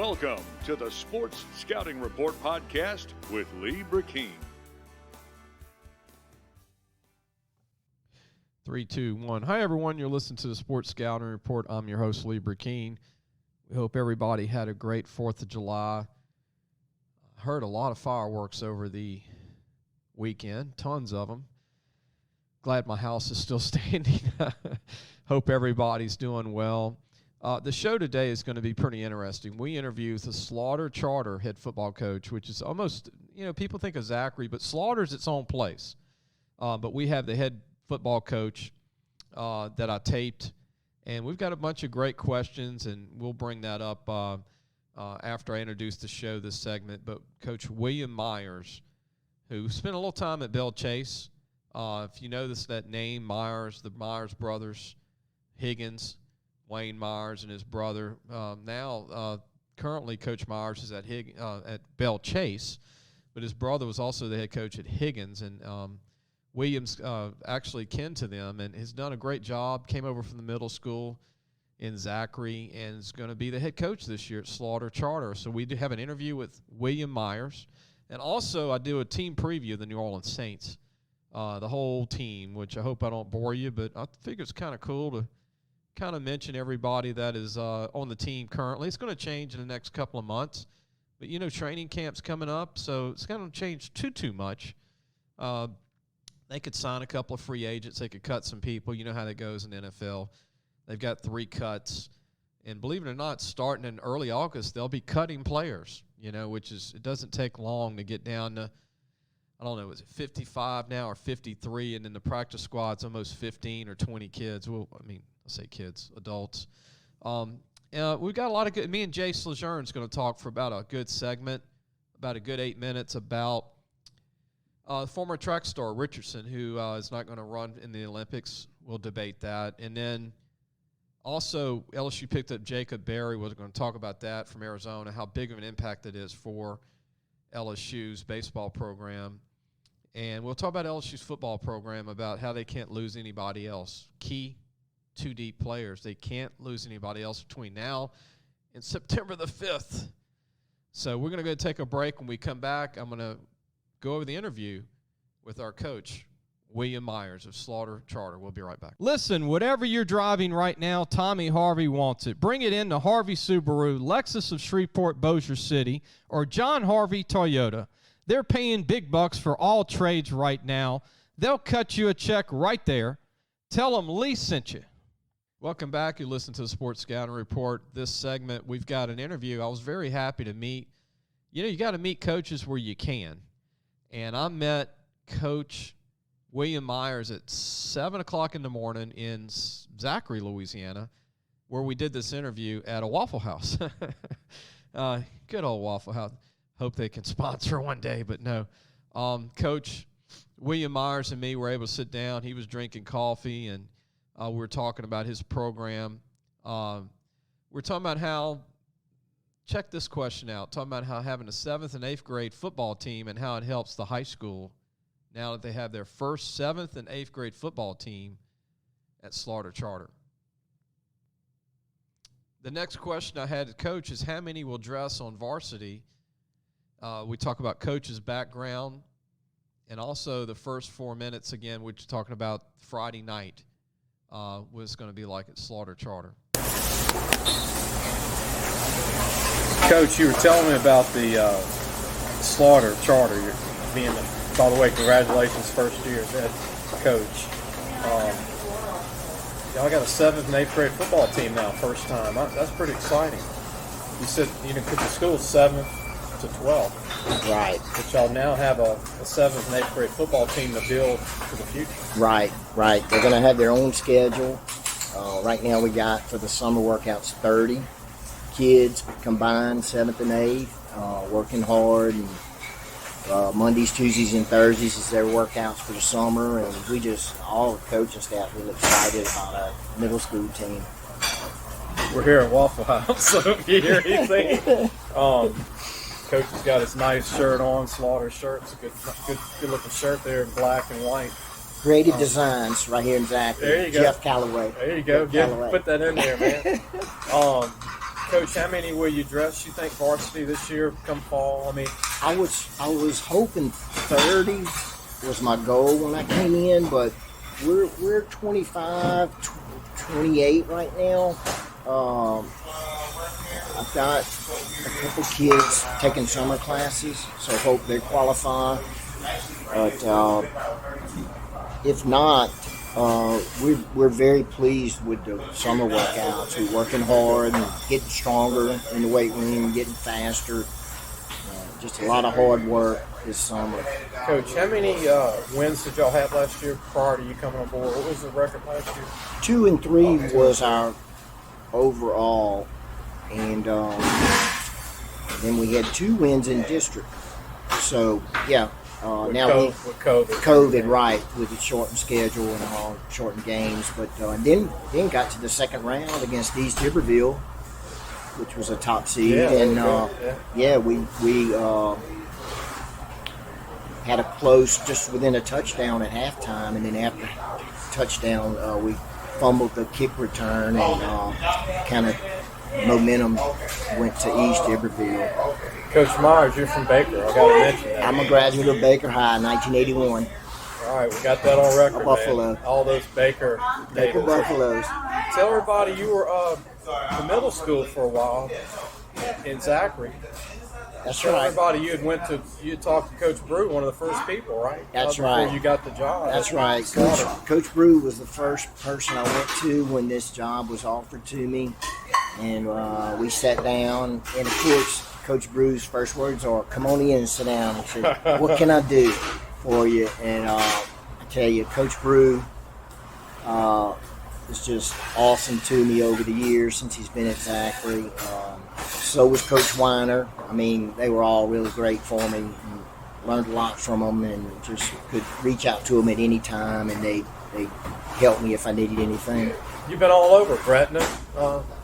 Welcome to the Sports Scouting Report podcast with Lee Brecheen. 3, 2, 1. Hi, everyone. You're listening to the Sports Scouting Report. I'm your host, Lee Brecheen. We hope everybody had a great 4th of July. I heard a lot of fireworks over the weekend, tons of them. Glad my house is still standing. Hope everybody's doing well. The show today is going to be pretty interesting. We interview the Slaughter Charter head football coach, which is almost, people think of Zachary, but Slaughter's its own place. But we have the head football coach that I taped, and we've got a bunch of great questions, and we'll bring that up after I introduce the show this segment. But Coach William Myers, who spent a little time at Bell Chase, if you know that name, Myers, the Myers brothers, Higgins, Wayne Myers and his brother. Currently Coach Myers is at Bell Chase, but his brother was also the head coach at Higgins, and Williams actually kin to them and has done a great job. Came over from the middle school in Zachary and is going to be the head coach this year at Slaughter Charter. So we do have an interview with William Myers, and also I do a team preview of the New Orleans Saints, the whole team, which I hope I don't bore you, but I figure it's kind of cool to kind of mention everybody that is on the team currently. It's going to change in the next couple of months, but training camp's coming up, so it's going to change too much. They could sign a couple of free agents. They could cut some people. You know how that goes in the NFL. They've got 3 cuts, and believe it or not, starting in early August, they'll be cutting players. It doesn't take long to get down to, I don't know, is it 55 now or 53, and then the practice squad's almost 15 or 20 kids. I say kids, adults. We've got a lot of good. Me and Jace LeJeune is going to talk for about a good segment, about a good 8 minutes about former track star Richardson, who is not going to run in the Olympics. We'll debate that. And then also LSU picked up Jacob Berry. We're going to talk about that from Arizona, how big of an impact it is for LSU's baseball program. And we'll talk about LSU's football program, about how they can't lose anybody else. Key 2 deep players. They can't lose anybody else between now and September the 5th. So we're going to go take a break. When we come back, I'm going to go over the interview with our coach, William Myers of Slaughter Charter. We'll be right back. Listen, whatever you're driving right now, Tommy Harvey wants it. Bring it in to Harvey Subaru, Lexus of Shreveport, Bossier City, or John Harvey Toyota. They're paying big bucks for all trades right now. They'll cut you a check right there. Tell them Lee sent you. Welcome back. You listen to the Sports Scouting Report. This segment, we've got an interview. I was very happy to meet. You got to meet coaches where you can. And I met Coach William Myers at 7 o'clock in the morning in Zachary, Louisiana, where we did this interview at a Waffle House. Good old Waffle House. Hope they can sponsor one day, but no. Coach William Myers and me were able to sit down. He was drinking coffee, and we were talking about his program. We're talking about how, check this question out, talking about how having a 7th and 8th grade football team and how it helps the high school now that they have their first 7th and 8th grade football team at Slaughter Charter. The next question I had to Coach is how many will dress on varsity. We talk about Coach's background, and also the first 4 minutes, again, we're talking about Friday night. Was going to be like at Slaughter Charter. Coach, you were telling me about the Slaughter Charter. You're being, by the way, congratulations, first year as head coach. Y'all got a 7th and 8th grade football team now, first time. That's pretty exciting. You said because the school's 7th to 12th. Right. But y'all now have a 7th and 8th grade football team to build for the future. Right. They're going to have their own schedule. Right now we got for the summer workouts 30 kids combined, 7th and 8th, working hard. And Mondays, Tuesdays, and Thursdays is their workouts for the summer. And we just, all the coaching staff, really excited about our middle school team. We're here at Waffle House, so if you hear anything, Coach has got his nice shirt on, Slaughter shirt. It's a good looking shirt there in black and white. Creative Designs right here in Zachary. There you go. Jeff Calloway. There you go. Put that in there, man. Coach, how many will you dress, you think, varsity this year come fall? I mean, I was hoping 30 was my goal when I came in, but we're 25, 28 right now. I've got a couple kids taking summer classes, so I hope they qualify. But if not, we're very pleased with the summer workouts. We're working hard and getting stronger in the weight room, getting faster. Just a lot of hard work this summer. Coach, how many wins did y'all have last year prior to you coming on board? What was the record last year? 2 and 3 was our overall, and then we had 2 wins in district. So yeah, now with COVID. COVID, right, with the shortened schedule and all shortened games, but then got to the second round against East Iberville, which was a top seed, we had a close, just within a touchdown at halftime, and then after touchdown, we fumbled the kick return, and kind of momentum went to East Iberville. Coach Myers, you're from Baker. I got to mention that. I'm a graduate of Baker High, 1981. All right, we got that on record, Buffalo. Man. All those Baker Buffaloes. Tell everybody you were in middle school for a while in Zachary. That's Tell right. everybody you talked to Coach Brew, one of the first people, right? That's before right. You got the job. That's right. Coach Brew was the first person I went to when this job was offered to me, and we sat down. And of course, Coach Brew's first words are, "Come on in and sit down." He said, "What can I do for you?" And I tell you, Coach Brew was just awesome to me over the years since he's been at Zachary. So was Coach Weiner. I mean, they were all really great for me. Learned a lot from them, and just could reach out to them at any time, and they helped me if I needed anything. You've been all over Gretna.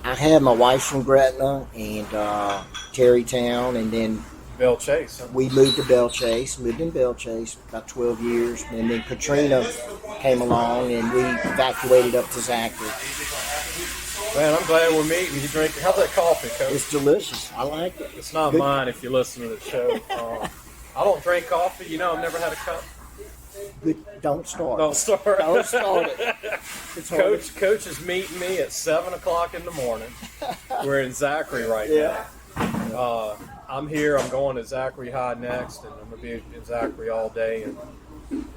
I had my wife from Gretna and Terrytown, and then Belle Chase. Huh? we moved to Belle Chase, lived in Belle Chase about 12 years, and then Katrina came along, and we evacuated up to Zachary. Man, I'm glad we're meeting. You drink. How's that coffee, Coach? It's delicious. I like it. It's not Good. mine if you listen to the show. I don't drink coffee. You know, I've never had a cup. Good. Don't start. Don't start. Don't start it. It's hard. Coach is meeting me at 7 o'clock in the morning. We're in Zachary right now. I'm here. I'm going to Zachary High next, and I'm going to be in Zachary all day. And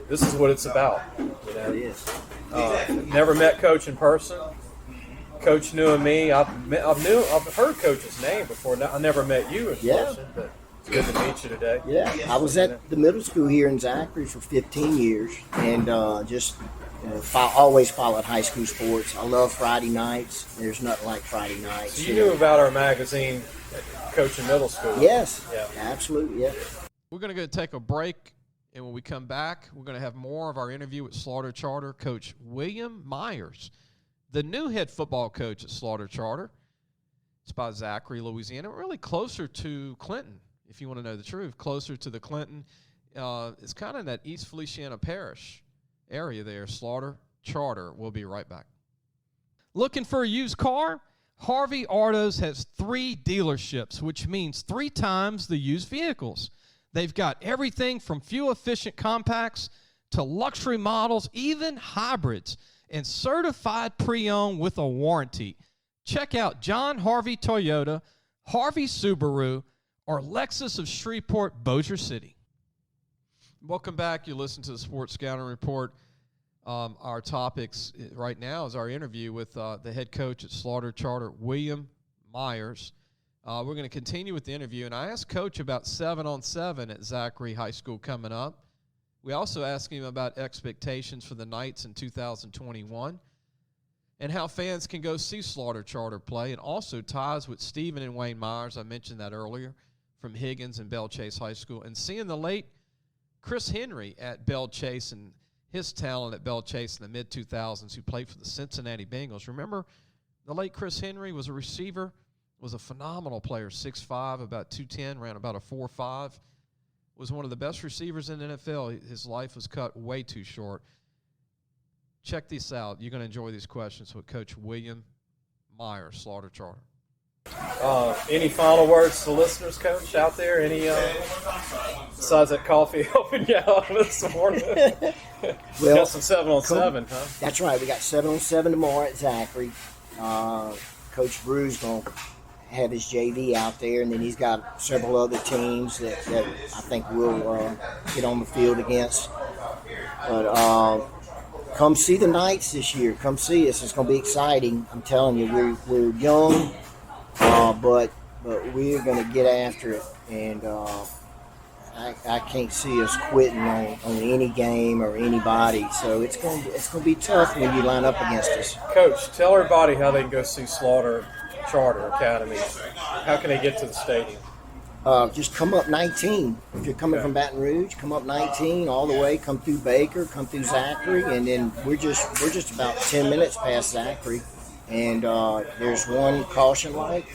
this is what it's about. You know? It is. Never met Coach in person. Coach knew me. I've heard Coach's name before. I never met you in person, but it's good to meet you today. Yeah, I was at the middle school here in Zachary for 15 years, and always followed high school sports. I love Friday nights. There's nothing like Friday nights. So you knew about our magazine, Coach in middle school. Yes, yeah. Absolutely, yeah. We're going to go take a break, and when we come back, we're going to have more of our interview with Slaughter Charter Coach William Myers, the new head football coach at Slaughter Charter. It's by Zachary, Louisiana, really closer to Clinton, if you want to know the truth, closer to the Clinton. It's kind of in that East Feliciana Parish area there, Slaughter Charter. We'll be right back. Looking for a used car? Harvey Autos has 3 dealerships, which means 3 times the used vehicles. They've got everything from fuel-efficient compacts to luxury models, even hybrids, and certified pre-owned with a warranty. Check out John Harvey Toyota, Harvey Subaru, or Lexus of Shreveport, Bossier City. Welcome back. You listen to the Sports Scouting Report. Our topics right now is our interview with the head coach at Slaughter Charter, William Myers. We're going to continue with the interview, and I asked Coach about 7-on-7 at Zachary High School coming up. We also asked him about expectations for the Knights in 2021 and how fans can go see Slaughter Charter play, and also ties with Stephen and Wayne Myers, I mentioned that earlier, from Higgins and Belle Chase High School, and seeing the late Chris Henry at Belle Chase and his talent at Belle Chase in the mid-2000s, who played for the Cincinnati Bengals. Remember, the late Chris Henry was a receiver, was a phenomenal player, 6'5", about 210, ran about a 4.5, was one of the best receivers in the NFL. His life was cut way too short. Check this out. You're going to enjoy these questions with Coach William Myers, Slaughter Charter. Any final words to the listeners, Coach, out there? Any besides that coffee helping you out this morning? Well, got some 7-on-7, huh? That's right. We got 7-on-7 tomorrow at Zachary. Coach Brees going to have his JV out there, and then he's got several other teams that I think we'll get on the field against. But come see the Knights this year. Come see us. It's going to be exciting. I'm telling you, we're young, but we're going to get after it, and I can't see us quitting on any game or anybody. So it's going to be tough when you line up against us. Coach, tell everybody how they can go see Slaughter Charter Academy. How can they get to the stadium? Just come up 19. If you're coming from Baton Rouge, come up 19 all the way. Come through Baker, come through Zachary, and then we're just about 10 minutes past Zachary. And there's one caution light.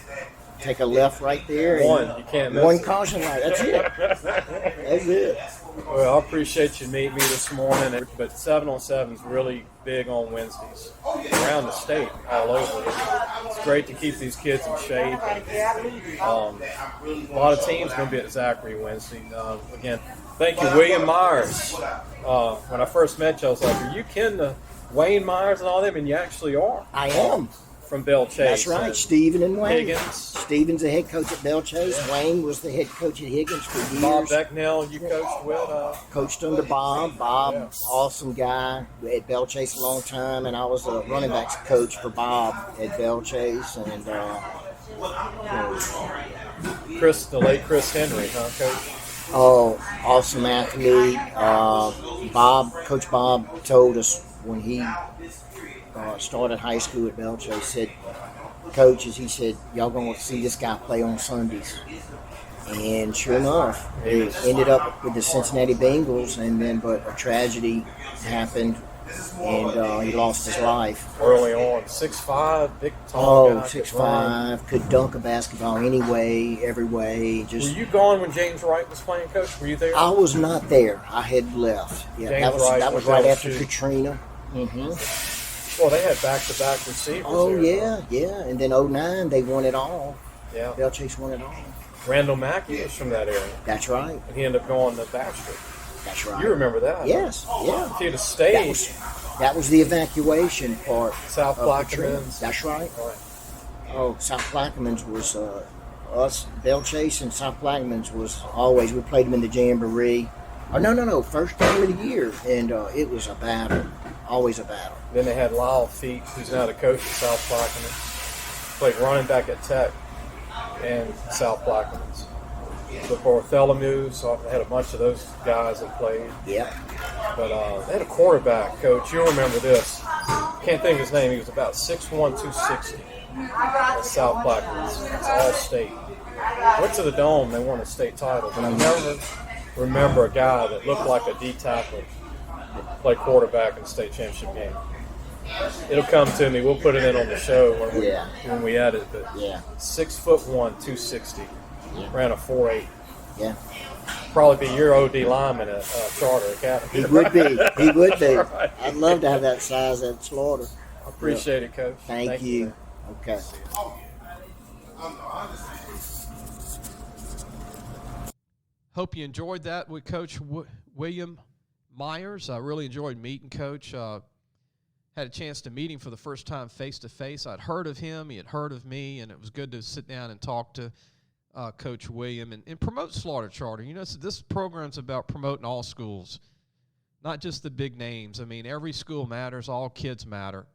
Take a left right there. You can't miss one it. Caution light. That's it. That's it. Well, I appreciate you meeting me this morning. But 7-on-7 is really big on Wednesdays around the state, all over. It's great to keep these kids in shape. A lot of teams going to be at Zachary Wednesday. Again, thank you, William Myers. When I first met you, I was like, "Are you kidding to Wayne Myers and all them?" And you actually are. I am. From Bell Chase. That's right, Stephen and Wayne. Higgins. Stephen's the head coach at Bell Chase. Yeah. Wayne was the head coach at Higgins for years. Bob Becknell, you coached with? Coached under Bob. Bob, awesome guy at Bell Chase a long time, and I was a running backs coach for Bob at Bell Chase. And the late Chris Henry, huh, Coach? Oh, awesome athlete. Coach Bob told us when he started high school at Bell Chase, said, "Coaches," he said, "y'all going to see this guy play on Sundays." And sure enough, they ended up with the Cincinnati Bengals, but a tragedy happened, and he lost his life. Early on, 6'5", big, tall guy. 6'5", could dunk a basketball any way, every way. Were you gone when James Wright was playing, Coach? Were you there? I was not there. I had left. Yeah, that was right after Katrina. Mm-hmm. Well, they had back-to-back receivers. Oh, there. yeah. And then 2009, they won it all. Yeah. Bell Chase won it all. Randall Mackey was from that area. That's right. And he ended up going to Baxter. That's right. You remember that? Yes, yeah. If he'd have stayed. That was the evacuation part. South Plaquemines. That's right. Oh, South Plaquemines was us. Bell Chase and South Plaquemines was always, we played them in the Jamboree. Oh, no. First game of the year. And it was a battle. Always a battle. Then they had Lyle Feet, who's now the coach at South Plaquemines. Played running back at Tech and South Plaquemines. The Bartholomew, so I had a bunch of those guys that played. Yeah. But they had a quarterback, Coach. You'll remember this. Can't think of his name. He was about 6'1", 260 at South Plaquemines. It's all state. Went to the Dome. They won a state title. But I never remember a guy that looked like a D tackle play quarterback in the state championship game. It'll come to me. We'll put it in on the show when we add it. But 6'1", 260, ran a 4.8. Yeah. Probably be your OD lineman at Charter Academy. He would be. He would be. Right. I'd love to have that size at Slaughter. I appreciate it, Coach. Thank you. Okay. Hope you enjoyed that with Coach William Myers. I really enjoyed meeting Coach. Had a chance to meet him for the first time face-to-face. I'd heard of him. He had heard of me, and it was good to sit down and talk to Coach William and promote Slaughter Charter. You know, this program's about promoting all schools, not just the big names. I mean, every school matters. All kids matter,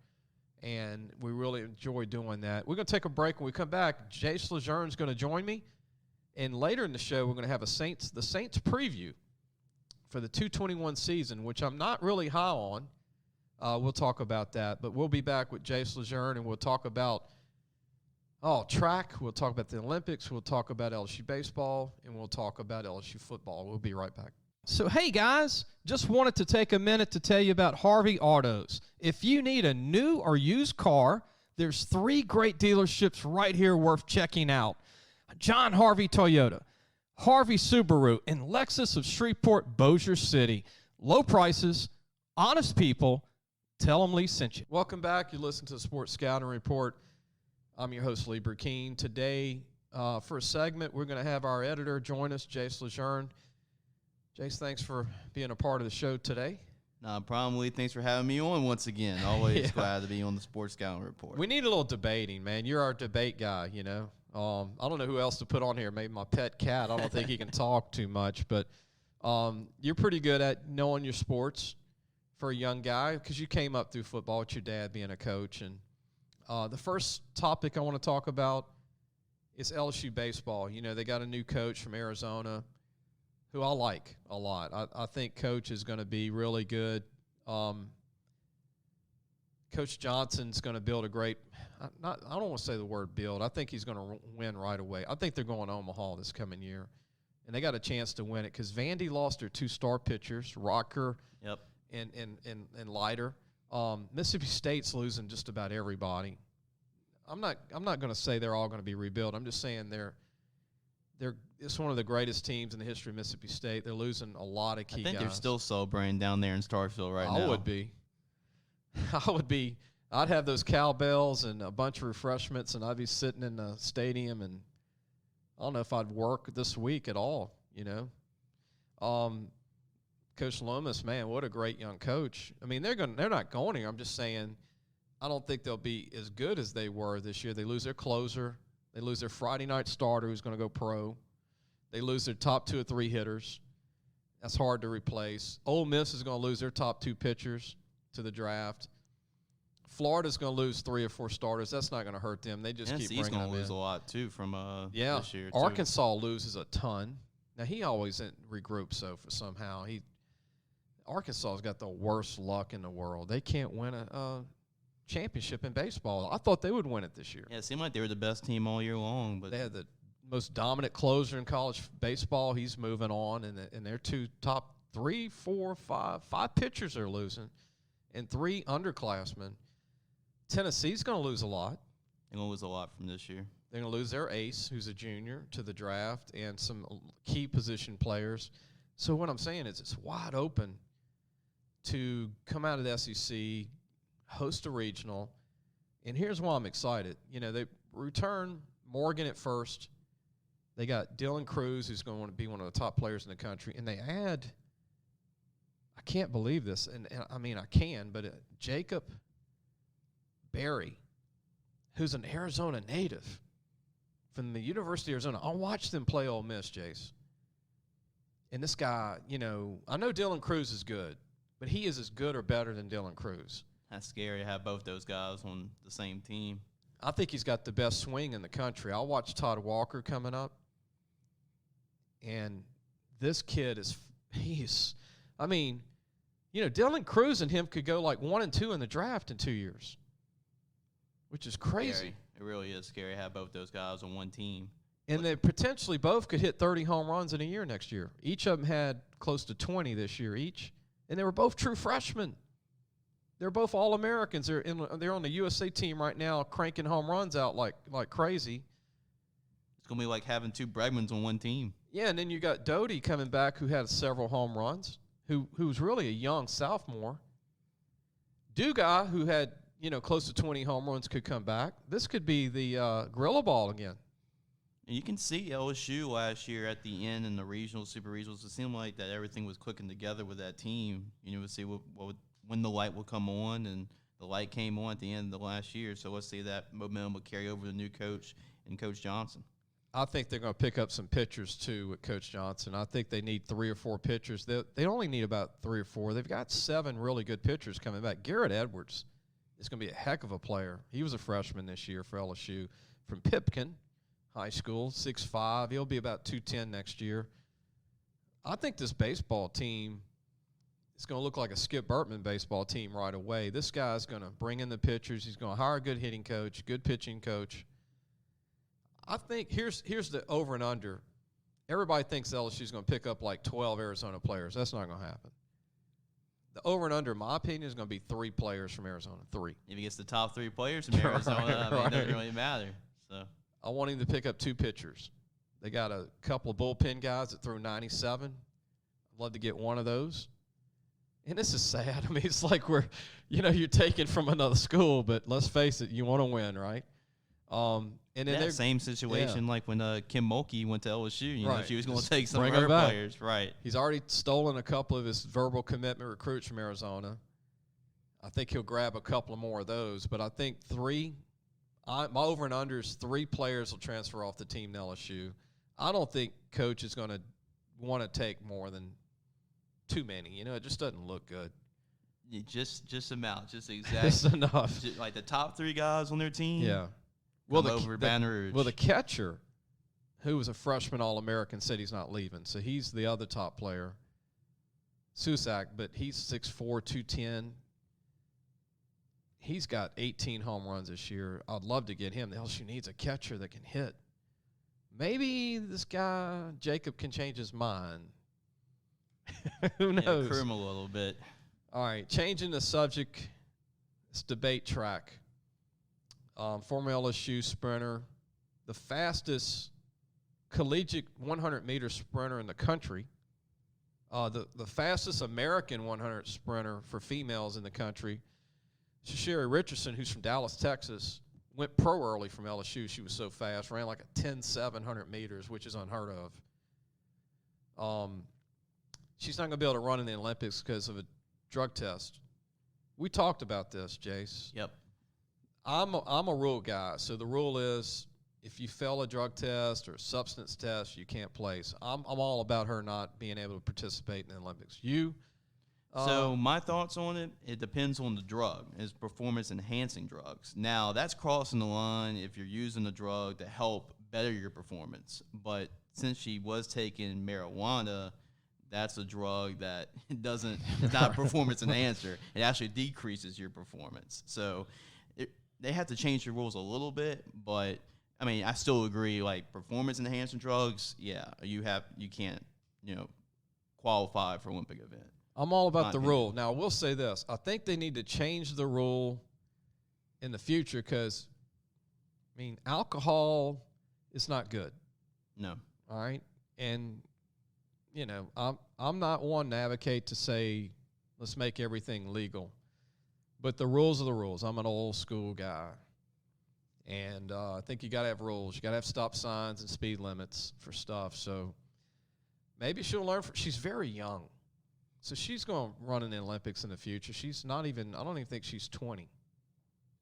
and we really enjoy doing that. We're going to take a break. When we come back, Jace LeJeune is going to join me, and later in the show, we're going to have the Saints preview for the 2021 season, which I'm not really high on. We'll talk about that. But we'll be back with Jace LeJeune, and we'll talk about track. We'll talk about the Olympics. We'll talk about LSU baseball, and we'll talk about LSU football. We'll be right back. So, hey, guys, just wanted to take a minute to tell you about Harvey Autos. If you need a new or used car, there's 3 great dealerships right here worth checking out. John Harvey Toyota, Harvey Subaru, and Lexus of Shreveport, Bossier City. Low prices, honest people. Tell them Lee sent you. Welcome back. You listen to the Sports Scouting Report. I'm your host, Lee Brecheen. Today, for a segment, we're going to have our editor join us, Jace LeJeune. Jace, thanks for being a part of the show today. No problem, Lee. Thanks for having me on once again. Always glad to be on the Sports Scouting Report. We need a little debating, man. You're our debate guy, you know. I don't know who else to put on here. Maybe my pet cat. I don't think he can talk too much, but you're pretty good at knowing your sports for a young guy because you came up through football with your dad being a coach. And the first topic I want to talk about is LSU baseball. You know, they got a new coach from Arizona who I like a lot. I think Coach is going to be really good. Coach Johnson's going to build a great I don't want to say the word build. I think he's going to win right away. I think they're going to Omaha this coming year. And they got a chance to win it because Vandy lost their 2 star pitchers, Rocker and Leiter. Mississippi State's losing just about everybody. I'm not going to say they're all going to be rebuilt. I'm just saying it's one of the greatest teams in the history of Mississippi State. They're losing a lot of key guys. I think they're still celebrating down there in Starkville now. I would be. I'd have those cowbells and a bunch of refreshments, and I'd be sitting in the stadium, and I don't know if I'd work this week at all, you know. Coach Lomas, man, what a great young coach. I mean, they're not going here. I'm just saying I don't think they'll be as good as they were this year. They lose their closer. They lose their Friday night starter who's going to go pro. They lose their top 2 or 3 hitters. That's hard to replace. Ole Miss is going to lose their top 2 pitchers to the draft. Florida's going to lose 3 or 4 starters. That's not going to hurt them. They just keep bringing them in. Tennessee's going to lose a lot, too, from this year, too. Arkansas loses a ton. Now, he always regroups, somehow. Arkansas's got the worst luck in the world. They can't win a championship in baseball. I thought they would win it this year. Yeah, it seemed like they were the best team all year long. But they had the most dominant closer in college baseball. He's moving on, and their 2 top 3, 4, 5 pitchers are losing, and 3 underclassmen. Tennessee's going to lose a lot. They're going to lose a lot from this year. They're going to lose their ace, who's a junior, to the draft, and some key position players. So what I'm saying is it's wide open to come out of the SEC, host a regional, and here's why I'm excited. You know, they return Morgan at first. They got Dylan Cruz, who's going to be one of the top players in the country, and they add, I can't believe this, and I mean I can, but Jacob Berry, who's an Arizona native from the University of Arizona. I watched them play Ole Miss, Jace. And this guy, you know, I know Dylan Cruz is good, but he is as good or better than Dylan Cruz. That's scary to have both those guys on the same team. I think he's got the best swing in the country. I'll watch Todd Walker coming up. And this kid I mean, you know, Dylan Cruz and him could go like 1 and 2 in the draft in 2 years, which is crazy. Scary. It really is scary to have both those guys on one team. And they potentially both could hit 30 home runs in a year next year. Each of them had close to 20 this year each. And they were both true freshmen. They're both All-Americans. They're on the USA team right now cranking home runs out like crazy. It's going to be like having 2 Bregmans on one team. Yeah, and then you got Doty coming back who had several home runs, who's really a young sophomore. Dugas, who had, you know, close to 20 home runs, could come back. This could be the gorilla ball again. And you can see LSU last year at the end in the regionals, super regionals. It seemed like that everything was clicking together with that team. You know, we'll see when the light will come on, and the light came on at the end of the last year. So let's see that momentum will carry over to the new coach and Coach Johnson. I think they're going to pick up some pitchers, too, with Coach Johnson. I think they need 3 or 4 pitchers. They only need about 3 or 4. They've got 7 really good pitchers coming back. Garrett Edwards is going to be a heck of a player. He was a freshman this year for LSU from Pipkin High School, 6'5". He'll be about 210 next year. I think this baseball team is going to look like a Skip Burtman baseball team right away. This guy's going to bring in the pitchers. He's going to hire a good hitting coach, good pitching coach. I think here's the over and under. Everybody thinks LSU is going to pick up like 12 Arizona players. That's not going to happen. The over and under, in my opinion, is going to be 3 players from Arizona. 3. If he gets the top 3 players from Arizona, it doesn't really matter. So I want him to pick up 2 pitchers. They got a couple of bullpen guys that threw 97. I'd love to get one of those. And this is sad. I mean, it's like you're taking from another school, but let's face it, you want to win, right? And then that same situation, like when Kim Mulkey went to LSU, you know, she was going to take some of her players. Right. He's already stolen a couple of his verbal commitment recruits from Arizona. I think he'll grab a couple of more of those. But I think my over and under is 3 players will transfer off the team to LSU. I don't think Coach is going to want to take more than too many. You know, it just doesn't look good. Yeah, just amount, just exactly. Just enough. Like the top 3 guys on their team. Yeah. Well, the catcher, who was a freshman All-American, said he's not leaving. So he's the other top player, Susak, but he's 6'4", 210. He's got 18 home runs this year. I'd love to get him. The LSU needs a catcher that can hit. Maybe this guy, Jacob, can change his mind. Who knows? Curve him a little bit. All right, changing the subject, it's debate track. Former LSU sprinter, the fastest collegiate 100-meter sprinter in the country, the fastest American 100 sprinter for females in the country, Sha'Carri Richardson, who's from Dallas, Texas, went pro early from LSU. She was so fast, ran like a 10.700 meters, which is unheard of. She's not going to be able to run in the Olympics because of a drug test. We talked about this, Jace. Yep. I'm a rule guy, so the rule is if you fail a drug test or a substance test, you can't place. I'm all about her not being able to participate in the Olympics. You? So my thoughts on it depends on the drug. It's performance-enhancing drugs. Now, that's crossing the line if you're using a drug to help better your performance. But since she was taking marijuana, that's a drug that it's not a performance enhancer. It actually decreases your performance. So they have to change the rules a little bit, but I mean, I still agree. Like performance enhancing drugs, yeah, you can't, qualify for Olympic event. I'm all about the rule. Now, I will say this: I think they need to change the rule in the future because, I mean, alcohol is not good. No. All right, and I'm not one to advocate to say let's make everything legal. But the rules are the rules. I'm an old school guy. And I think you got to have rules. You got to have stop signs and speed limits for stuff. So maybe she'll learn. She's very young. So she's going to run in the Olympics in the future. She's not even, I don't even think she's 20.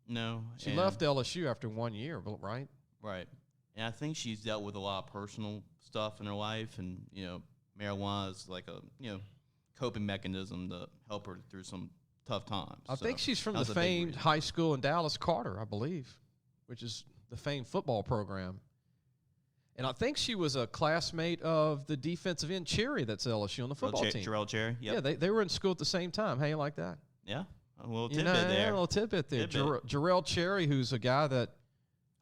No. She left LSU after 1 year, right? Right. And I think she's dealt with a lot of personal stuff in her life. And, marijuana is like a, coping mechanism to help her through some tough times. I think she's from the famed high school in Dallas, Carter, I believe, which is the famed football program. And I think she was a classmate of the defensive end Cherry that's LSU on the football team. Jarrell Cherry, yep. Yeah, they were in school at the same time. How you like that? Yeah, a little tidbit there. A little tidbit there. Jarrell Cherry, who's a guy that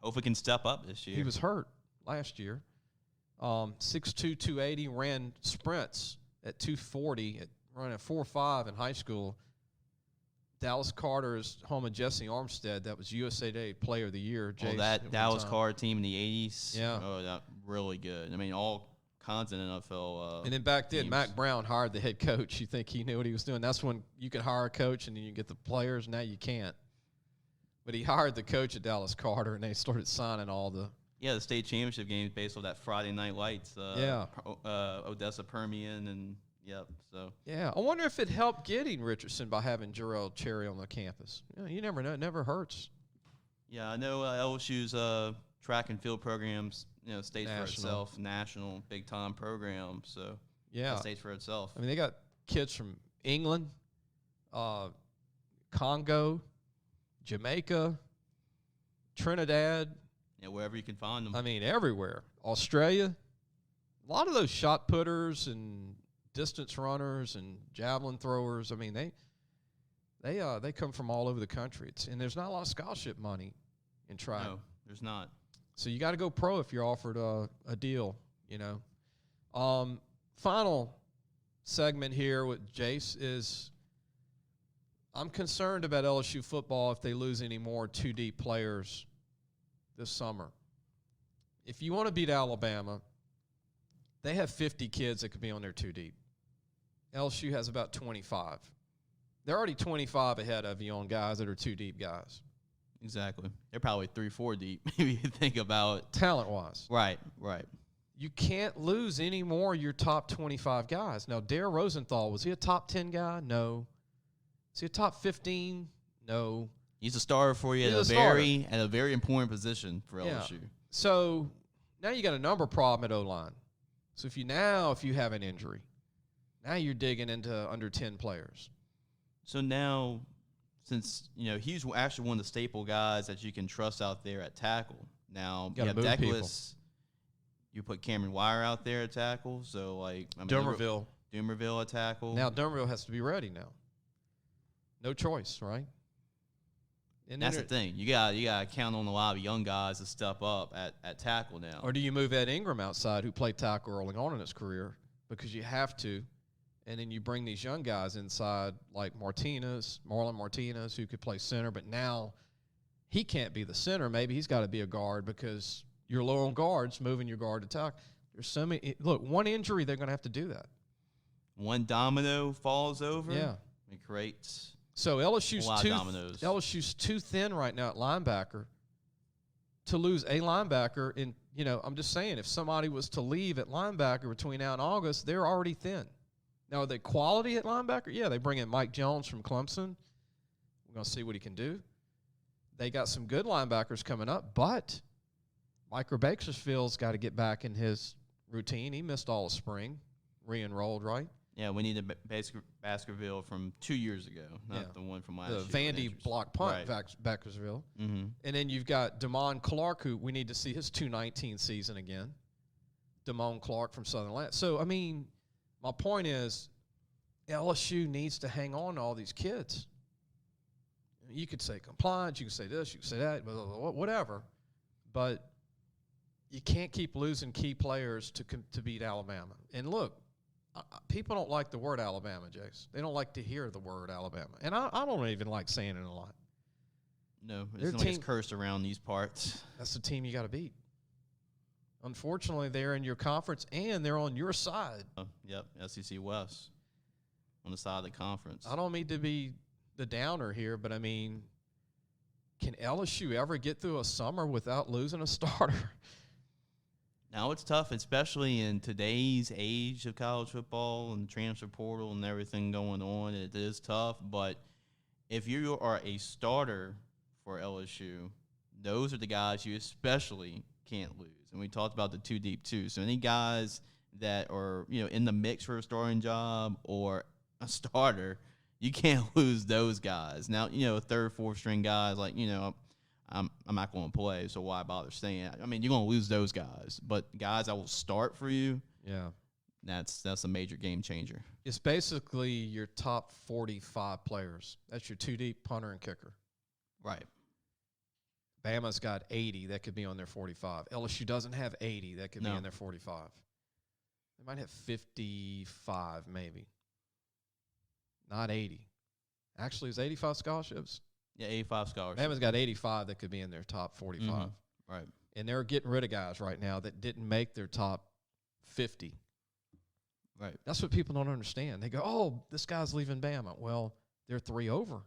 hopefully can step up this year. He was hurt last year. 6'2", 280, ran sprints at 240, running at 4.5 in high school. Dallas Carter's home of Jesse Armstead. That was USA Today Player of the Year. Jace, that Dallas Carter team in the 80s. Yeah. Oh, that really good. I mean, all kinds of NFL and then back then, teams. Mac Brown hired the head coach. You think he knew what he was doing. That's when you could hire a coach and then you get the players. Now you can't. But he hired the coach at Dallas Carter, and they started signing all the the state championship games based on that Friday Night Lights. Odessa Permian and – Yep. So yeah, I wonder if it helped getting Richardson by having Jarrell Cherry on the campus. You never know; it never hurts. Yeah, I know LSU's track and field programs, stays for itself, national big time program. So yeah, it stays for itself. I mean, they got kids from England, Congo, Jamaica, Trinidad. Yeah, wherever you can find them. I mean, everywhere. Australia. A lot of those shot putters and distance runners and javelin throwers. I mean, they come from all over the country. And there's not a lot of scholarship money in track. No, there's not. So you got to go pro if you're offered a deal. Final segment here with Jace is I'm concerned about LSU football if they lose any more 2-deep players this summer. If you want to beat Alabama, they have 50 kids that could be on their 2-deep. LSU has about 25. They're already 25 ahead of you on guys that are 2-deep guys. Exactly. They're probably 3-4 deep, if you think about talent-wise. Right. You can't lose any more of your top 25 guys. Now, Dare Rosenthal, was he a top 10 guy? No. Is he a top 15? No. He's a starter for you at a very important position for LSU. So now you got a number problem at O-line. So if you have an injury, now you're digging into under 10 players. So now, since he's actually one of the staple guys that you can trust out there at tackle. Now you have Deckless. You put Cameron Wire out there at tackle. So Dumerville at tackle. Now Dumerville has to be ready now. No choice, right? And that's the thing. You got to count on a lot of young guys to step up at tackle now. Or do you move Ed Ingram outside, who played tackle early on in his career, because you have to, and then you bring these young guys inside like Marlon Martinez, who could play center, but now he can't be the center. Maybe he's got to be a guard because you're low on guards, moving your guard to tackle. There's so many. Look, one injury, they're going to have to do that. One domino falls over. Yeah, it creates. So LSU's too thin right now at linebacker to lose a linebacker. And, I'm just saying, if somebody was to leave at linebacker between now and August, they're already thin. Now, are they quality at linebacker? Yeah, they bring in Mike Jones from Clemson. We're going to see what he can do. They got some good linebackers coming up, but Micah Bakersfield's got to get back in his routine. He missed all of spring, re-enrolled, right? Yeah, we need a Baskerville from 2 years ago, not the one from last year. The Vandy block punt, Baskerville. Mm-hmm. And then you've got Damon Clark, who we need to see his 2019 season again. Damon Clark from Southern Atlanta. So, my point is LSU needs to hang on to all these kids. You could say compliance, you could say this, you could say that, whatever. But you can't keep losing key players to beat Alabama. And look, people don't like the word Alabama, Jace. They don't like to hear the word Alabama. And I don't even like saying it a lot. No, it's cursed around these parts. That's the team you got to beat. Unfortunately, they're in your conference, and they're on your side. Yep, SEC West on the side of the conference. I don't mean to be the downer here, but, can LSU ever get through a summer without losing a starter? Now it's tough, especially in today's age of college football and transfer portal and everything going on. It is tough, but if you are a starter for LSU, those are the guys you especially can't lose. And we talked about the two deep too. So any guys that are in the mix for a starting job or a starter, you can't lose those guys. Now third, fourth string guys like I'm not going to play, so why bother staying? You're going to lose those guys. But guys that will start for you, that's a major game changer. It's basically your top 45 players. That's your two deep punter and kicker. Right. Bama's got 80 that could be on their 45. LSU doesn't have 80 that could be on their 45. They might have 55 maybe. Not 80. Actually, is 85 scholarships? Yeah, 85 scholarships. Bama's got 85 that could be in their top 45. Mm-hmm. Right. And they're getting rid of guys right now that didn't make their top 50. Right. That's what people don't understand. They go, oh, this guy's leaving Bama. Well, they're 3 over.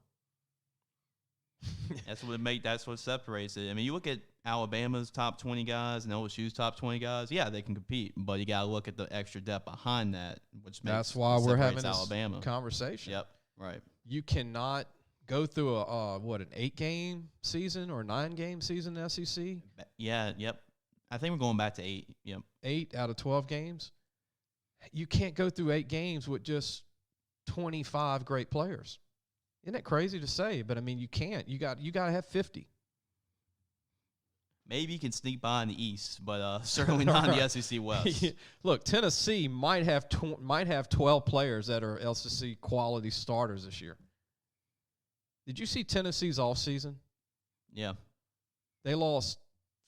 That's what separates it. You look at Alabama's top 20 guys and LSU's top 20 guys. Yeah, they can compete, but you got to look at the extra depth behind that, which makes that's why we're having Alabama this conversation. Yep. Right. You cannot go through an 8-game season or 9-game season in the SEC. Yeah. Yep. I think we're going back to 8. Yep. 8 out of 12 games. You can't go through 8 games with just 25 great players. Isn't that crazy to say? But you can't. You got to have 50. Maybe you can sneak by in the East, but certainly not in the SEC West. Look, Tennessee might have 12 players that are SEC quality starters this year. Did you see Tennessee's offseason? Yeah. They lost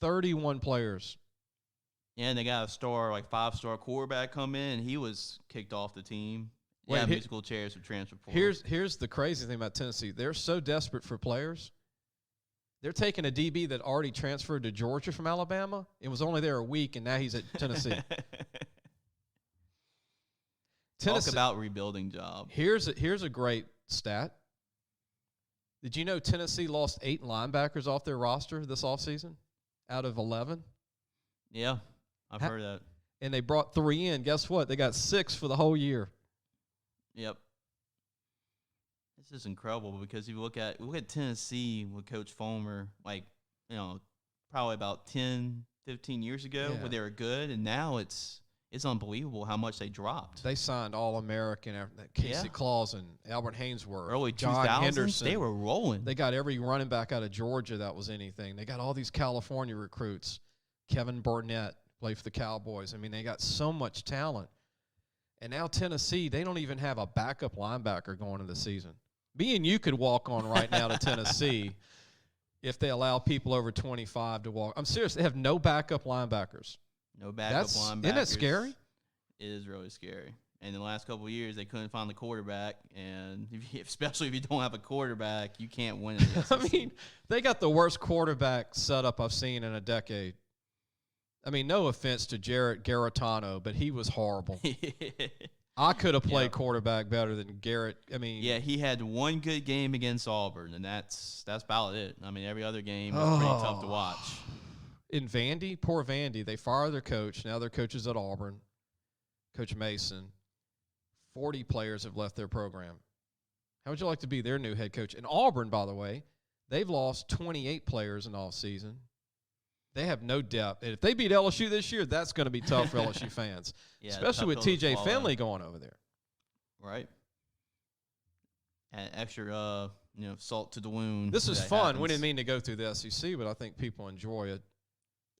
31 players. Yeah, and they got a 5-star quarterback come in, and he was kicked off the team. Musical chairs for transfer portal. Here's the crazy thing about Tennessee. They're so desperate for players. They're taking a DB that already transferred to Georgia from Alabama. It was only there a week, and now he's at Tennessee. Talk about rebuilding job. Here's a great stat. Did you know Tennessee lost 8 linebackers off their roster this offseason out of 11? Yeah, I've heard that. And they brought 3 in. Guess what? They got 6 for the whole year. Yep. This is incredible because if you look at Tennessee with Coach Fulmer, like, probably about 10, 15 years ago where they were good, and now it's unbelievable how much they dropped. They signed All-American, Casey Claus and Albert Hainsworth. Early John 2000s, Henderson. they were rolling. They got every running back out of Georgia that was anything. They got all these California recruits. Kevin Burnett played for the Cowboys. I mean, they got so much talent. And now Tennessee, they don't even have a backup linebacker going into the season. Me and you could walk on right now to Tennessee if they allow people over 25 to walk. I'm serious. They have no backup linebackers. No backup linebackers. Isn't that scary? It is really scary. And in the last couple of years, they couldn't find the quarterback. And especially if you don't have a quarterback, you can't win in the SEC. I mean, they got the worst quarterback setup I've seen in a decade. I mean, no offense to Jarrett Garantano, but he was horrible. I could have played quarterback better than Garrett. I mean, yeah, he had one good game against Auburn, and that's about it. I mean, every other game was pretty tough to watch. In Vandy, poor Vandy, they fired their coach. Now their coach is at Auburn, Coach Mason. 40 players have left their program. How would you like to be their new head coach? In Auburn, by the way, they've lost 28 players in all season. They have no depth. And if they beat LSU this year, that's going to be tough for LSU fans, especially with T.J. Finley going over there. Right. And extra, salt to the wound. This is fun. Happens. We didn't mean to go through the SEC, but I think people enjoy it.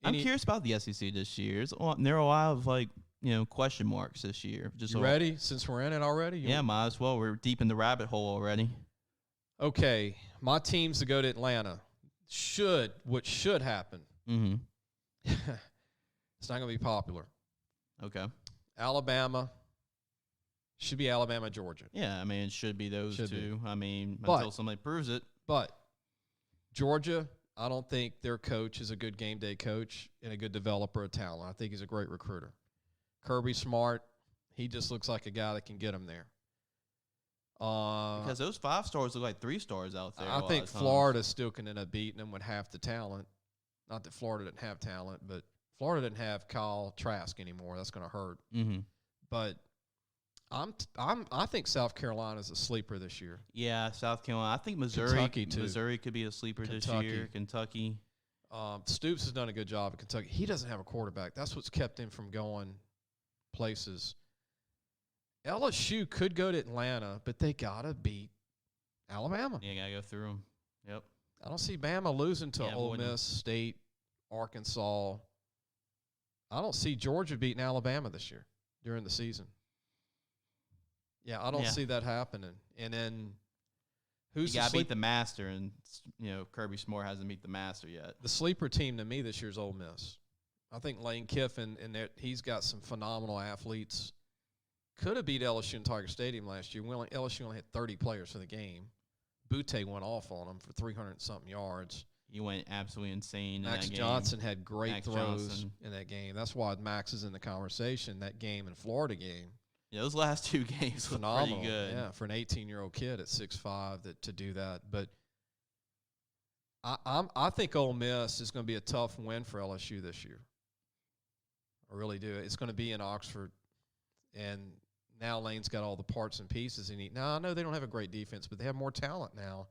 I'm curious about the SEC this year. There are a lot of, question marks this year. You ready? Since we're in it already? Yeah, might as well. We're deep in the rabbit hole already. Okay. My teams to go to Atlanta. What should happen. Mm-hmm. It's not going to be popular. Okay. Alabama. Should be Alabama, Georgia. Yeah, I mean, it should be those two. I mean, until somebody proves it. But Georgia, I don't think their coach is a good game day coach and a good developer of talent. I think he's a great recruiter. Kirby Smart, he just looks like a guy that can get him there. Because those 5 stars look like 3 stars out there. I think Florida still can end up beating them with half the talent. Not that Florida didn't have talent, but Florida didn't have Kyle Trask anymore. That's going to hurt. Mm-hmm. But I think South Carolina is a sleeper this year. Yeah, South Carolina. I think Missouri. Kentucky too. Missouri could be a sleeper this year. Kentucky. Stoops has done a good job at Kentucky. He doesn't have a quarterback. That's what's kept him from going places. LSU could go to Atlanta, but they got to beat Alabama. Yeah, got to go through them. Yep. I don't see Bama losing to Ole Miss, State, Arkansas. I don't see Georgia beating Alabama this year during the season. Yeah, I don't see that happening. And then who's you got to beat the master, and Kirby Smart hasn't beat the master yet. The sleeper team to me this year is Ole Miss. I think Lane Kiffin, he's got some phenomenal athletes. Could have beat LSU in Tiger Stadium last year. LSU only had 30 players for the game. Butte went off on them for 300-something yards. He went absolutely insane in that game. Max Johnson had great throws in that game. That's why Max is in the conversation. That game and Florida game. Yeah, those last 2 games were phenomenal. Pretty good. Yeah, for an 18-year-old kid at 6'5" to do that. But I think Ole Miss is going to be a tough win for LSU this year. I really do. It's going to be in Oxford, and now Lane's got all the parts and pieces he needs. Now, I know they don't have a great defense, but they have more talent now.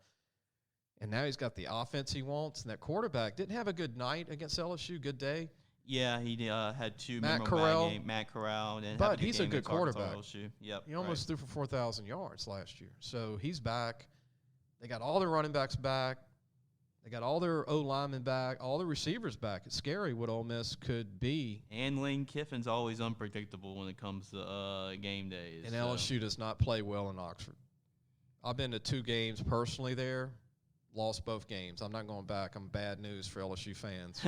And now he's got the offense he wants, and that quarterback didn't have a good night against LSU, good day. Yeah, he had 2 Matt memorable Corral. games. Matt Corral. But he's a good quarterback. Yep, he almost threw for 4,000 yards last year. So he's back. They got all their running backs back. They got all their O-linemen back, all the receivers back. It's scary what Ole Miss could be. And Lane Kiffin's always unpredictable when it comes to game days. And LSU does not play well in Oxford. I've been to 2 games personally there, lost both games. I'm not going back. I'm bad news for LSU fans.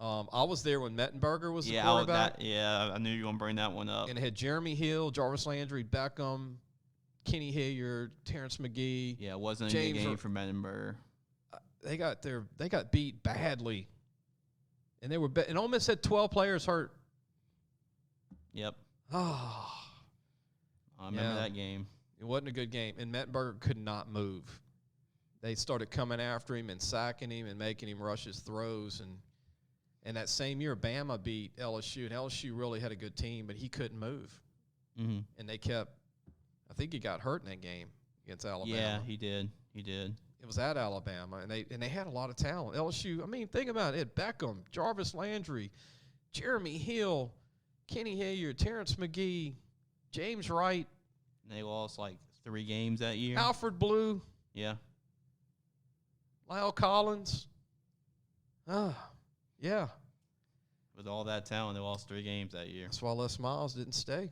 I was there when Mettenberger was the quarterback. I knew you were going to bring that one up. And it had Jeremy Hill, Jarvis Landry, Beckham, Kenny Hilliard, Terrence McGee. Yeah, it wasn't a good game for Mettenberger. They got beat badly, and and Ole Miss had 12 players hurt. Yep. Oh, I remember that game. It wasn't a good game, and Mettenberger could not move. they started coming after him and sacking him and making him rush his throws. And that same year, Bama beat LSU, and LSU really had a good team, but he couldn't move. Mm-hmm. And they kept – I think he got hurt in that game against Alabama. Yeah, he did. He did. It was at Alabama, and they had a lot of talent. LSU, I mean, think about it. Beckham, Jarvis Landry, Jeremy Hill, Kenny Hilliard, Terrence McGee, James Wright. And they lost like 3 games that year. Alfred Blue. Yeah. Lyle Collins. Yeah. With all that talent, they lost 3 games that year. That's why Les Miles didn't stay.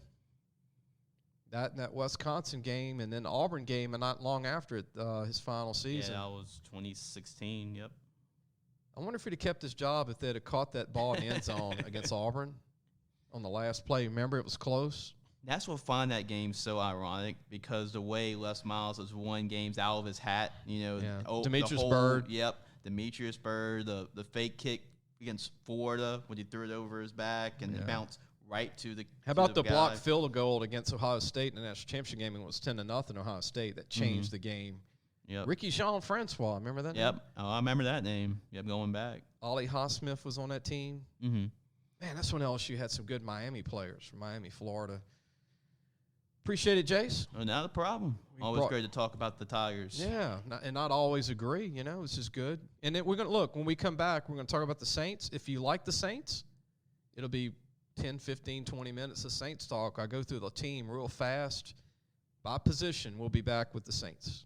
That Wisconsin game and then the Auburn game, and not long after it, his final season. Yeah, that was 2016. Yep. I wonder if he'd have kept his job if they'd have caught that ball in the end zone against Auburn on the last play. Remember, it was close. That's what find that game so ironic, because the way Les Miles has won games out of his hat, Demetrius Byrd. Yep, Demetrius Byrd, the fake kick against Florida when he threw it over his back and it bounced right to the. How about the blocked field goal against Ohio State in the national championship game? It was 10-0 Ohio State that changed the game. Yep. Ricky Jean-Francois, remember that? Yep. name? Oh, I remember that name. Yep, going back. Ollie Highsmith was on that team. Mm-hmm. Man, that's when LSU had some good Miami players from Miami, Florida. Appreciate it, Jace. Oh, not a problem. Always great to talk about the Tigers. Yeah, and not always agree. It's just good. And then we're going to look, when we come back, we're going to talk about the Saints. If you like the Saints, it'll be 10, 15, 20 minutes of Saints talk. I go through the team real fast. By position, we'll be back with the Saints.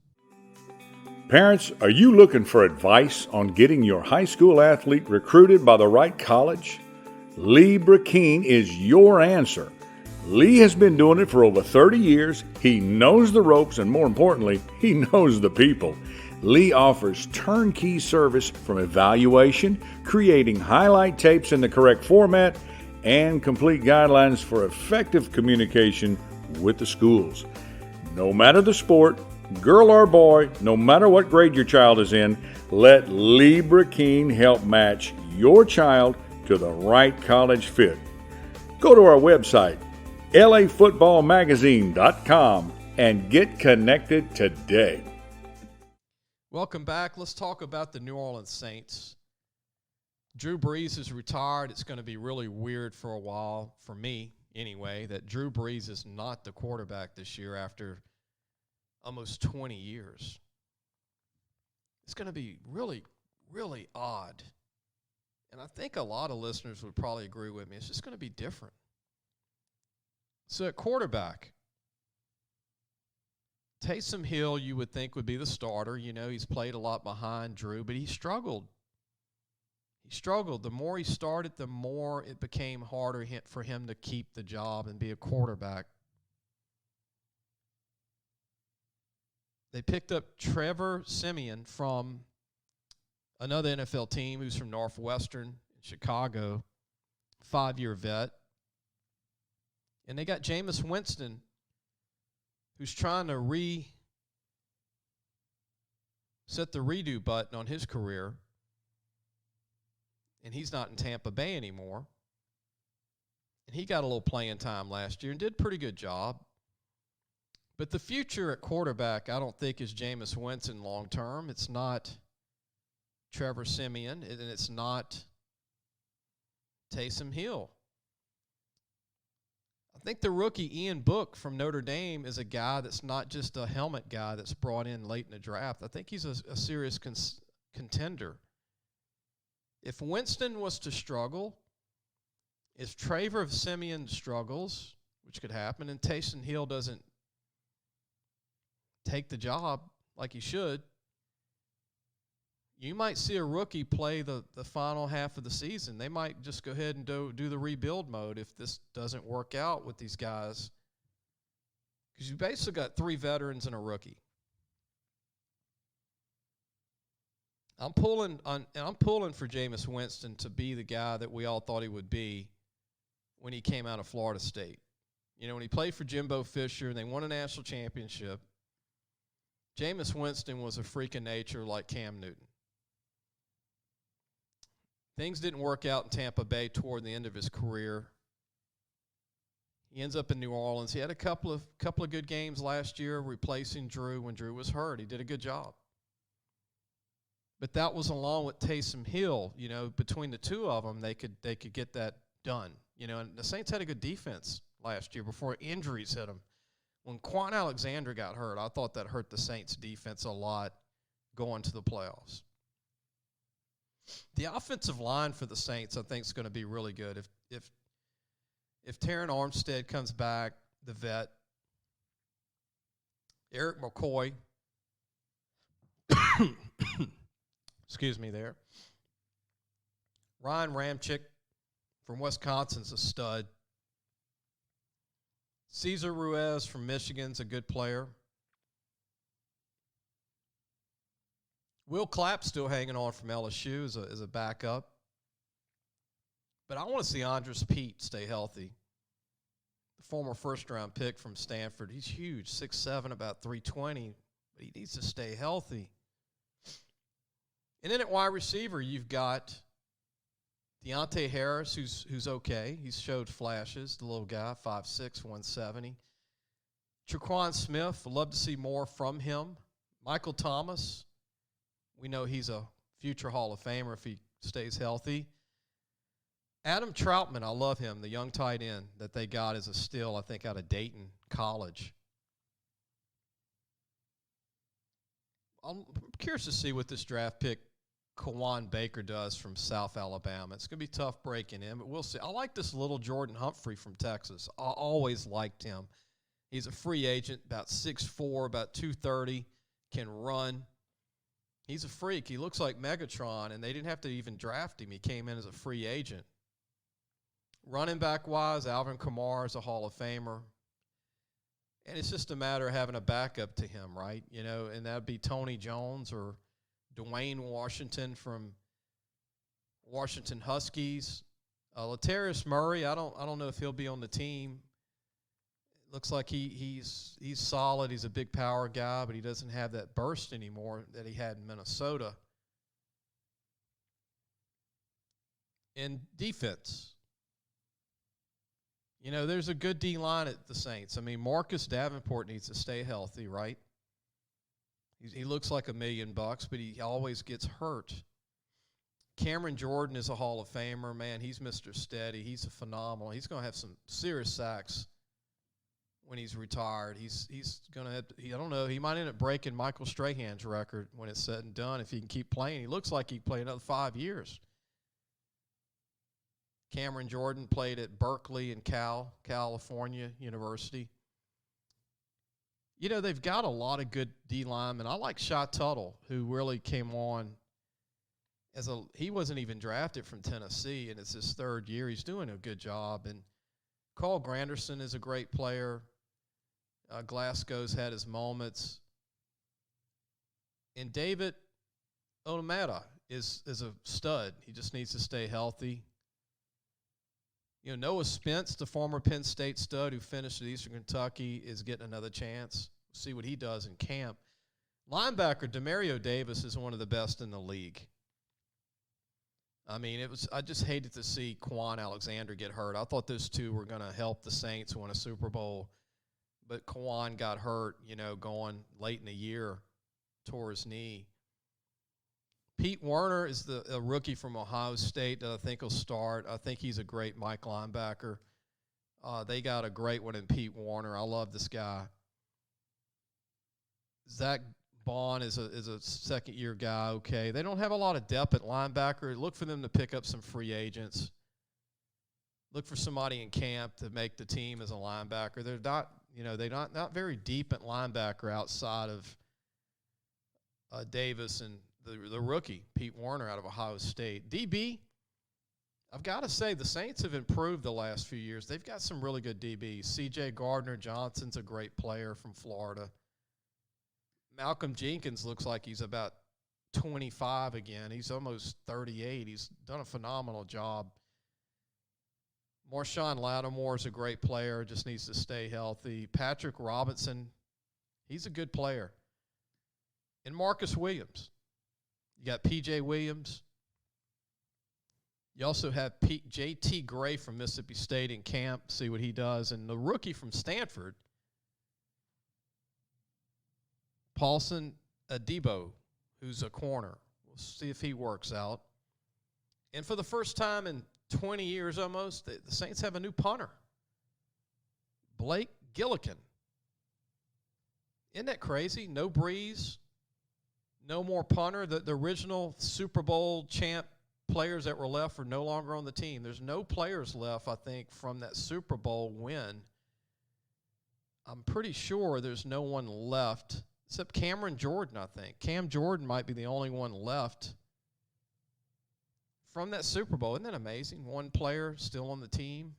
Parents, are you looking for advice on getting your high school athlete recruited by the right college? Lee Brecheen is your answer. Lee has been doing it for over 30 years. He knows the ropes, and more importantly, he knows the people. Lee offers turnkey service from evaluation, creating highlight tapes in the correct format, and complete guidelines for effective communication with the schools. No matter the sport, girl or boy, no matter what grade your child is in, let Lee Brecheen help match your child to the right college fit. Go to our website, LAFootballmagazine.com, and get connected today. Welcome back. Let's talk about the New Orleans Saints. Drew Brees is retired. It's going to be really weird for a while, for me anyway, that Drew Brees is not the quarterback this year after almost 20 years. It's going to be really, really odd. And I think a lot of listeners would probably agree with me. It's just going to be different. So at quarterback, Taysom Hill you would think would be the starter. He's played a lot behind Drew, but he struggled. The more he started, the more it became harder for him to keep the job and be a quarterback. They picked up Trevor Siemian from another NFL team who's from Northwestern in Chicago, 5-year vet. And they got Jameis Winston, who's trying to set the redo button on his career. And he's not in Tampa Bay anymore. And he got a little playing time last year and did a pretty good job. But the future at quarterback, I don't think, is Jameis Winston long term. It's not Trevor Siemian, and it's not Taysom Hill. I think the rookie Ian Book from Notre Dame is a guy that's not just a helmet guy that's brought in late in the draft. I think he's a serious contender. If Winston was to struggle, if Trevor Siemian struggles, which could happen, and Taysom Hill doesn't take the job like he should, you might see a rookie play the final half of the season. They might just go ahead and do the rebuild mode if this doesn't work out with these guys. Because you basically got 3 veterans and a rookie. I'm pulling for Jameis Winston to be the guy that we all thought he would be when he came out of Florida State. When he played for Jimbo Fisher and they won a national championship, Jameis Winston was a freak of nature like Cam Newton. Things didn't work out in Tampa Bay toward the end of his career. He ends up in New Orleans. He had a couple of good games last year replacing Drew when Drew was hurt. He did a good job. But that was along with Taysom Hill. You know, between the two of them, they could get that done. You know, and the Saints had a good defense last year before injuries hit them. When Quan Alexander got hurt, I thought that hurt the Saints' defense a lot going to the playoffs. The offensive line for the Saints, I think, is going to be really good. If Taron Armstead comes back, the vet, Eric McCoy, excuse me there, Ryan Ramczyk from Wisconsin's a stud. Cesar Ruiz from Michigan's a good player. Will Clapp still hanging on from LSU as a backup. But I want to see Andres Pete stay healthy. The former first-round pick from Stanford. He's huge, 6'7", about 320, but he needs to stay healthy. And then at wide receiver, you've got Deontay Harris, who's okay. He's showed flashes, the little guy, 5'6", 170. Traquan Smith, I'd love to see more from him. Michael Thomas, we know he's a future Hall of Famer if he stays healthy. Adam Troutman, I love him, the young tight end that they got as a steal, I think, out of Dayton College. I'm curious to see what this draft pick, Kawan Baker, does from South Alabama. It's going to be tough breaking in, but we'll see. I like this little Jordan Humphrey from Texas. I always liked him. He's a free agent, about 6'4", about 230, can run. He's a freak. He looks like Megatron, and they didn't have to even draft him. He came in as a free agent. Running back-wise, Alvin Kamara is a Hall of Famer. And it's just a matter of having a backup to him, right? You know, and that would be Tony Jones or Dwayne Washington from Washington Huskies. Latarius Murray, I don't know if he'll be on the team. It looks like he's solid. He's a big power guy, but he doesn't have that burst anymore that he had in Minnesota. In defense, you know, there's a good D-line at the Saints. I mean, Marcus Davenport needs to stay healthy, right? He looks like $1 million, but he always gets hurt. Cameron Jordan is a Hall of Famer. Man, he's Mr. Steady. He's a phenomenal. He's going to have some serious sacks when he's retired. He's going to have to, I don't know, he might end up breaking Michael Strahan's record when it's said and done if he can keep playing. He looks like he can play another 5 years. Cameron Jordan played at Berkeley and California University. You know, they've got a lot of good D linemen. I like Shy Tuttle, who really came on he wasn't even drafted from Tennessee, and it's his third year. He's doing a good job. And Carl Granderson is a great player. Glasgow's had his moments. And David Onamata is a stud. He just needs to stay healthy. You know, Noah Spence, the former Penn State stud who finished at Eastern Kentucky, is getting another chance. We'll see what he does in camp. Linebacker Demario Davis is one of the best in the league. I mean, I just hated to see Quan Alexander get hurt. I thought those two were going to help the Saints win a Super Bowl. But Quan got hurt, you know, going late in the year, tore his knee. Pete Werner is a rookie from Ohio State that I think will start. I think he's a great Mike linebacker. They got a great one in Pete Werner. I love this guy. Zach Bond is a second-year guy, okay. They don't have a lot of depth at linebacker. Look for them to pick up some free agents. Look for somebody in camp to make the team as a linebacker. They're not, you know, they're not very deep at linebacker outside of Davis and the rookie, Pete Werner, out of Ohio State. DB, I've got to say, the Saints have improved the last few years. They've got some really good DBs. C.J. Gardner-Johnson's a great player from Florida. Malcolm Jenkins looks like he's about 25 again. He's almost 38. He's done a phenomenal job. Marshawn Lattimore's a great player, just needs to stay healthy. Patrick Robinson, he's a good player. And Marcus Williams. You got P.J. Williams. You also have J.T. Gray from Mississippi State in camp, see what he does. And the rookie from Stanford, Paulson Adebo, who's a corner. We'll see if he works out. And for the first time in 20 years almost, the Saints have a new punter, Blake Gillikin. Isn't that crazy? No Brees, no more punter. The original Super Bowl champ players that were left are no longer on the team. There's no players left, I think, from that Super Bowl win. I'm pretty sure there's no one left except Cameron Jordan, I think. Cam Jordan might be the only one left from that Super Bowl. Isn't that amazing? One player still on the team.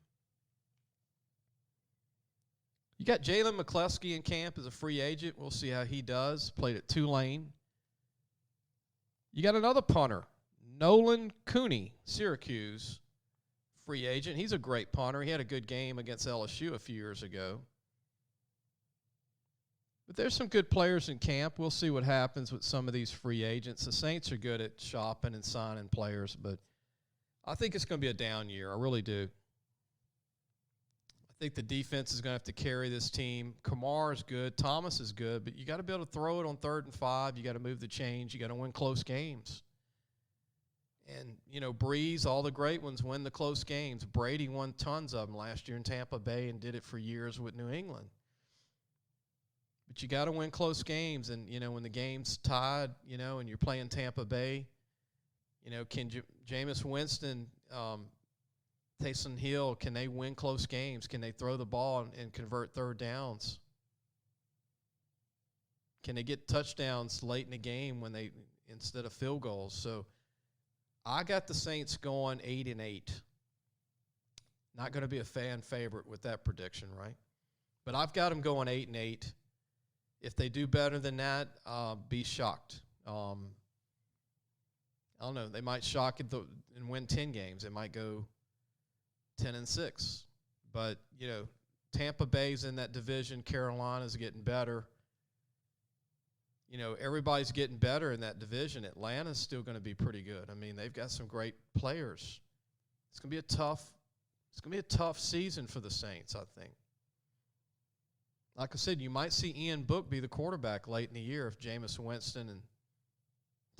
You got Jalen McCleskey in camp as a free agent. We'll see how he does. Played at Tulane. You got another punter, Nolan Cooney, Syracuse, free agent. He's a great punter. He had a good game against LSU a few years ago. But there's some good players in camp. We'll see what happens with some of these free agents. The Saints are good at shopping and signing players, but I think it's going to be a down year. I really do. I think the defense is going to have to carry this team. Kamar is good. Thomas is good, but you got to be able to throw it on 3rd and 5. You got to move the chains. You got to win close games. And, Brees, all the great ones win the close games. Brady won tons of them last year in Tampa Bay and did it for years with New England. But you got to win close games. And, when the game's tied, and you're playing Tampa Bay, can Jameis Winston, Taysom Hill, can they win close games? Can they throw the ball and convert 3rd downs? Can they get touchdowns late in the game instead of field goals? So I got the Saints going 8-8. Not going to be a fan favorite with that prediction, right? But I've got them going 8-8. If they do better than that, be shocked. I don't know. They might shock and win 10 games. They might go 10-6. But, Tampa Bay's in that division. Carolina's getting better. Everybody's getting better in that division. Atlanta's still going to be pretty good. I mean, they've got some great players. It's going to be a tough season for the Saints, I think. Like I said, you might see Ian Book be the quarterback late in the year if Jameis Winston and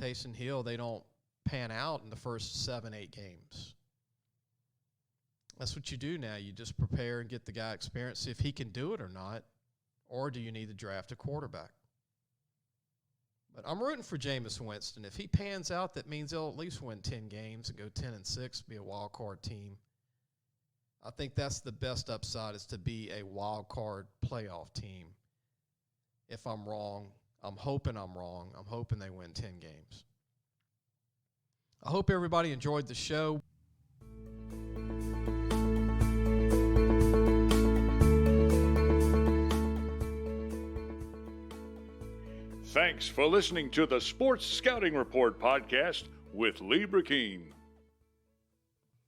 Taysom Hill, they don't pan out in the first 7-8 games. That's what you do now. You just prepare and get the guy experience, see if he can do it or not, or do you need to draft a quarterback? But I'm rooting for Jameis Winston. If he pans out, that means they'll at least win 10 games and go 10-6, be a wild card team. I think that's the best upside, is to be a wild card playoff team. If I'm wrong, I'm hoping I'm wrong. I'm hoping they win 10 games. I hope everybody enjoyed the show. Thanks for listening to the Sports Scouting Report podcast with Lee Brecheen.